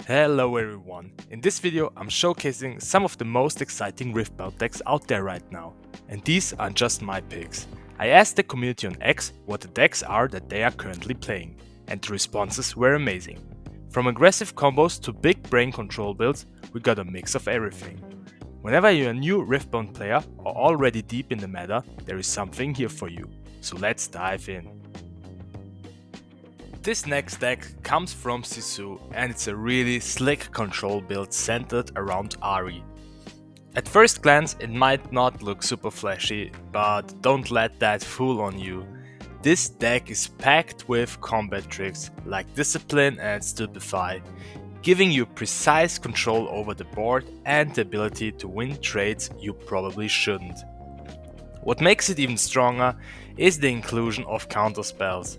Hello everyone, in this video I'm showcasing some of the most exciting Riftbound decks out there right now. And these aren't just my picks. I asked the community on X what the decks are that they are currently playing, and the responses were amazing. From aggressive combos to big brain control builds, we got a mix of everything. Whenever you're a new Riftbound player or already deep in the meta, there is something here for you. So let's dive in. This next deck comes from Sisu and it's a really slick control build centered around Ahri. At first glance it might not look super flashy, but don't let that fool on you. This deck is packed with combat tricks like Discipline and Stupefy, giving you precise control over the board and the ability to win trades you probably shouldn't. What makes it even stronger is the inclusion of counterspells,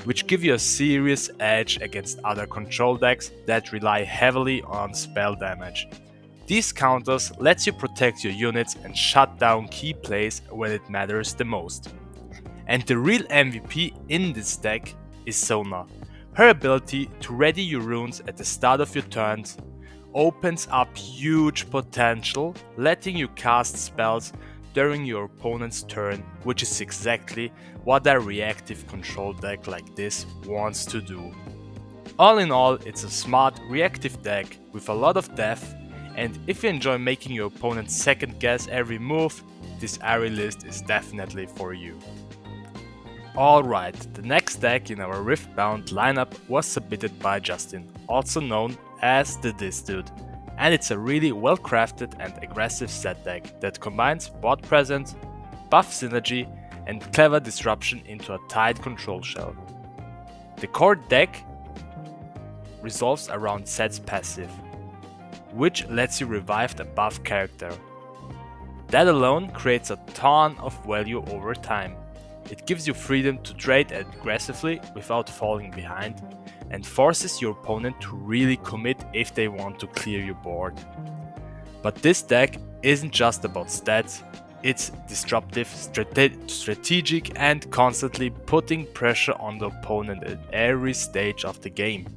which give you a serious edge against other control decks that rely heavily on spell damage. These counters lets you protect your units and shut down key plays when it matters the most. And the real MVP in this deck is Sona. Her ability to ready your runes at the start of your turns opens up huge potential, letting you cast spells during your opponent's turn, which is exactly what a reactive control deck like this wants to do. All in all, it's a smart reactive deck with a lot of depth, and if you enjoy making your opponent second guess every move, this Ahri list is definitely for you. Alright, the next deck in our Riftbound lineup was submitted by Justin, also known as TheDisDude. And it's a really well crafted and aggressive set deck that combines board presence, buff synergy, and clever disruption into a tight control shell. The core deck resolves around Sett's passive, which lets you revive the buff character. That alone creates a ton of value over time. It gives you freedom to trade aggressively without falling behind, and forces your opponent to really commit if they want to clear your board. But this deck isn't just about stats, it's disruptive, strategic, and constantly putting pressure on the opponent at every stage of the game.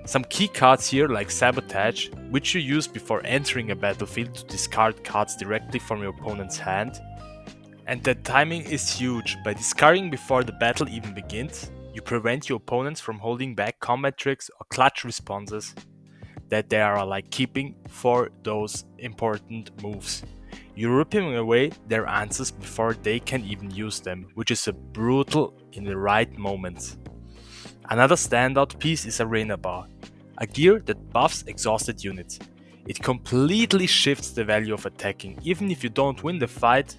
Some key cards here like Sabotage, which you use before entering a battlefield to discard cards directly from your opponent's hand. And that timing is huge. By discarding before the battle even begins, you prevent your opponents from holding back combat tricks or clutch responses that they are like keeping for those important moves. You're ripping away their answers before they can even use them, which is a brutal in the right moments. Another standout piece is Arena Bar, a gear that buffs exhausted units. It completely shifts the value of attacking, even if you don't win the fight.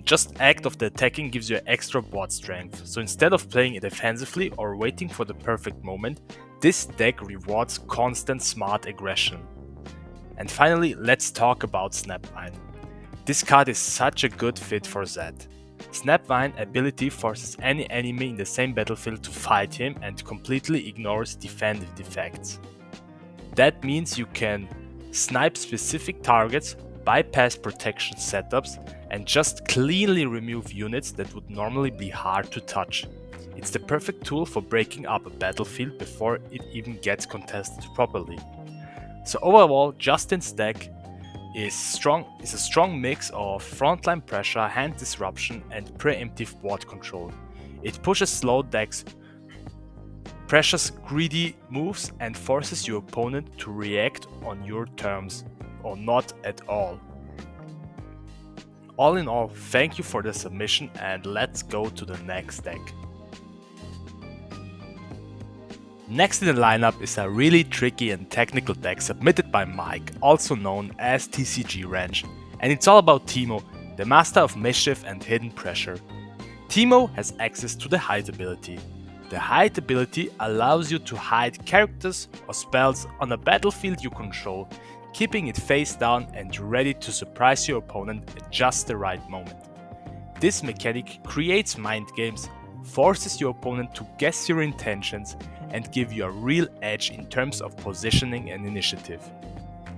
Just act of the attacking gives you extra board strength, so instead of playing it defensively or waiting for the perfect moment, this deck rewards constant smart aggression. And finally, let's talk about Snapvine. This card is such a good fit for Sett. Snapvine ability forces any enemy in the same battlefield to fight him and completely ignores defensive defects. That means you can snipe specific targets, bypass protection setups, and just cleanly remove units that would normally be hard to touch. It's the perfect tool for breaking up a battlefield before it even gets contested properly. So overall, Justin's deck is a strong mix of frontline pressure, hand disruption, and preemptive board control. It pushes slow decks, pressures greedy moves, and forces your opponent to react on your terms, or not at all. All in all, thank you for the submission and let's go to the next deck. Next in the lineup is a really tricky and technical deck submitted by Mike, also known as TCG Ranch, and it's all about Teemo, the master of mischief and hidden pressure. Teemo has access to the hide ability. The hide ability allows you to hide characters or spells on a battlefield you control, keeping it face down and ready to surprise your opponent at just the right moment. This mechanic creates mind games, forces your opponent to guess your intentions, and give you a real edge in terms of positioning and initiative.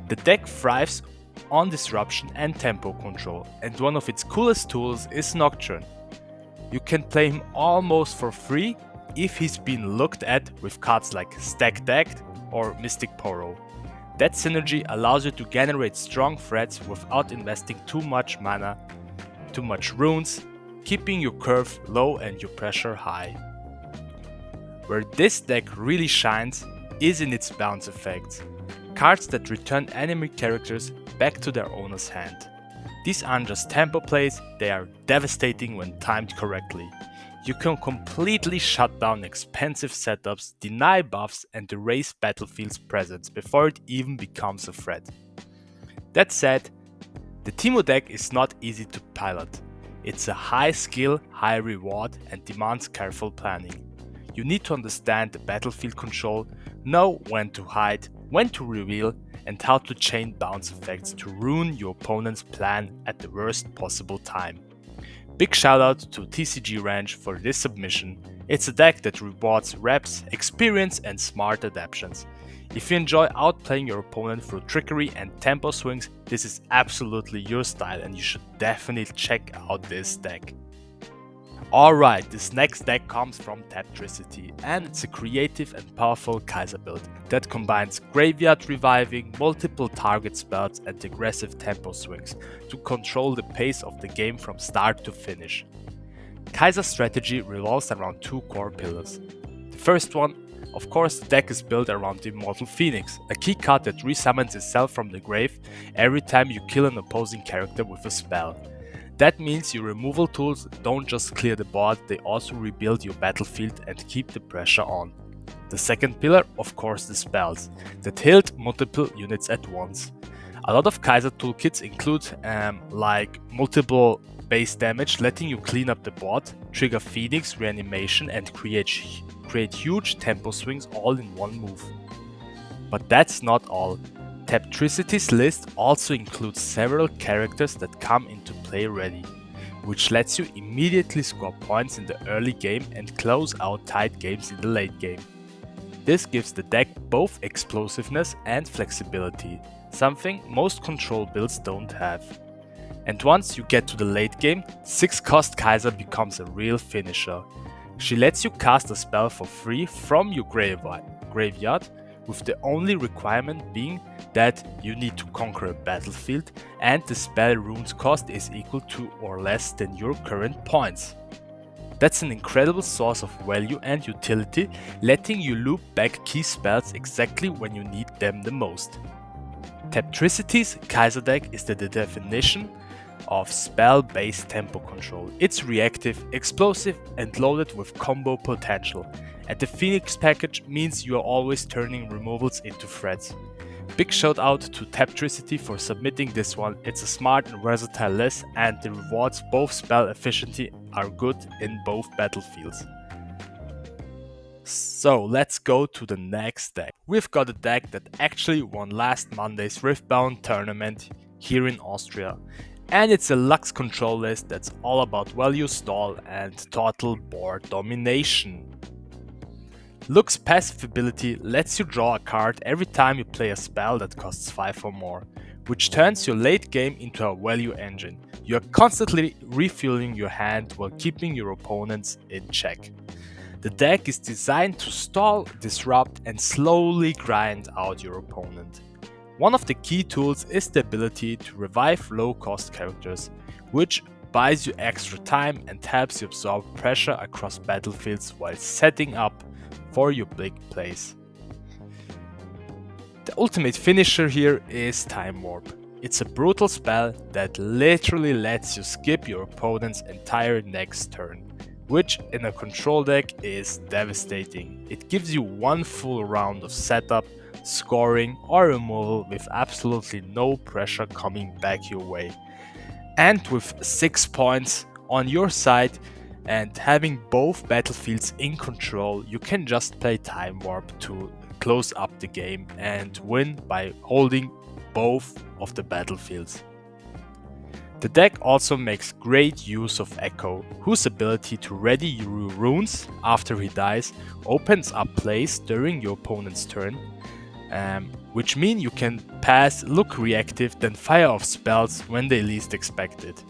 The deck thrives on disruption and tempo control, and one of its coolest tools is Nocturne. You can play him almost for free if he's been looked at with cards like Stack Decked, or Mystic Poro. That synergy allows you to generate strong threats without investing too much mana, too much runes, keeping your curve low and your pressure high. Where this deck really shines is in its bounce effects, cards that return enemy characters back to their owner's hand. These aren't just tempo plays, they are devastating when timed correctly. You can completely shut down expensive setups, deny buffs, and erase Battlefield's presence before it even becomes a threat. That said, the Teemo deck is not easy to pilot. It's a high skill, high reward, and demands careful planning. You need to understand the battlefield control, know when to hide, when to reveal, and how to chain bounce effects to ruin your opponent's plan at the worst possible time. Big shoutout to TCG Ranch for this submission. It's a deck that rewards reps, experience, and smart adaptations. If you enjoy outplaying your opponent through trickery and tempo swings, this is absolutely your style and you should definitely check out this deck. Alright, this next deck comes from Taptricity, and it's a creative and powerful Kaiser build that combines graveyard reviving, multiple target spells, and aggressive tempo swings to control the pace of the game from start to finish. Kaiser's strategy revolves around two core pillars. The first one, of course, the deck is built around the Immortal Phoenix, a key card that resummons itself from the grave every time you kill an opposing character with a spell. That means your removal tools don't just clear the board, they also rebuild your battlefield and keep the pressure on. The second pillar, of course, the spells, that hit multiple units at once. A lot of Kaiser toolkits include like multiple base damage, letting you clean up the board, trigger Phoenix reanimation, and create huge tempo swings all in one move. But that's not all. Taptricity's list also includes several characters that come into play ready, which lets you immediately score points in the early game and close out tight games in the late game. This gives the deck both explosiveness and flexibility, something most control builds don't have. And once you get to the late game, 6-cost Kaiser becomes a real finisher. She lets you cast a spell for free from your graveyard, with the only requirement being that you need to conquer a battlefield and the spell runes cost is equal to or less than your current points. That's an incredible source of value and utility, letting you loop back key spells exactly when you need them the most. Taptricity's Kaiser deck is the definition of spell-based tempo control. It's reactive, explosive, and loaded with combo potential. And the Phoenix package means you are always turning removals into threats. Big shout out to Taptricity for submitting this one. It's a smart and versatile list, and the rewards both spell efficiency are good in both battlefields. So let's go to the next deck. We've got a deck that actually won last Monday's Riftbound tournament here in Austria. And it's a Lux control list that's all about value stall and total board domination. Lux's passive ability lets you draw a card every time you play a spell that costs 5 or more, which turns your late game into a value engine. You are constantly refueling your hand while keeping your opponents in check. The deck is designed to stall, disrupt, and slowly grind out your opponent. One of the key tools is the ability to revive low-cost characters, which buys you extra time and helps you absorb pressure across battlefields while setting up for your big plays. The ultimate finisher here is Time Warp. It's a brutal spell that literally lets you skip your opponent's entire next turn, which in a control deck is devastating. It gives you one full round of setup, scoring, or removal with absolutely no pressure coming back your way. And with 6 points on your side and having both battlefields in control, you can just play Time Warp to close up the game and win by holding both of the battlefields. The deck also makes great use of Echo, whose ability to ready your runes after he dies opens up plays during your opponent's turn, which mean you can pass, look reactive, then fire off spells when they least expect it.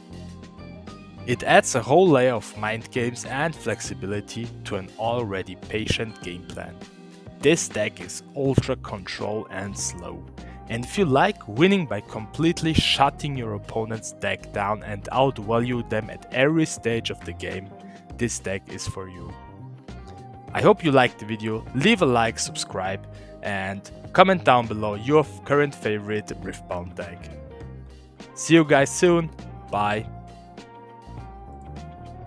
It adds a whole layer of mind games and flexibility to an already patient game plan. This deck is ultra control and slow. And if you like winning by completely shutting your opponent's deck down and outvalue them at every stage of the game, this deck is for you. I hope you liked the video, leave a like, subscribe, and comment down below your current favorite Riftbound deck. See you guys soon, bye!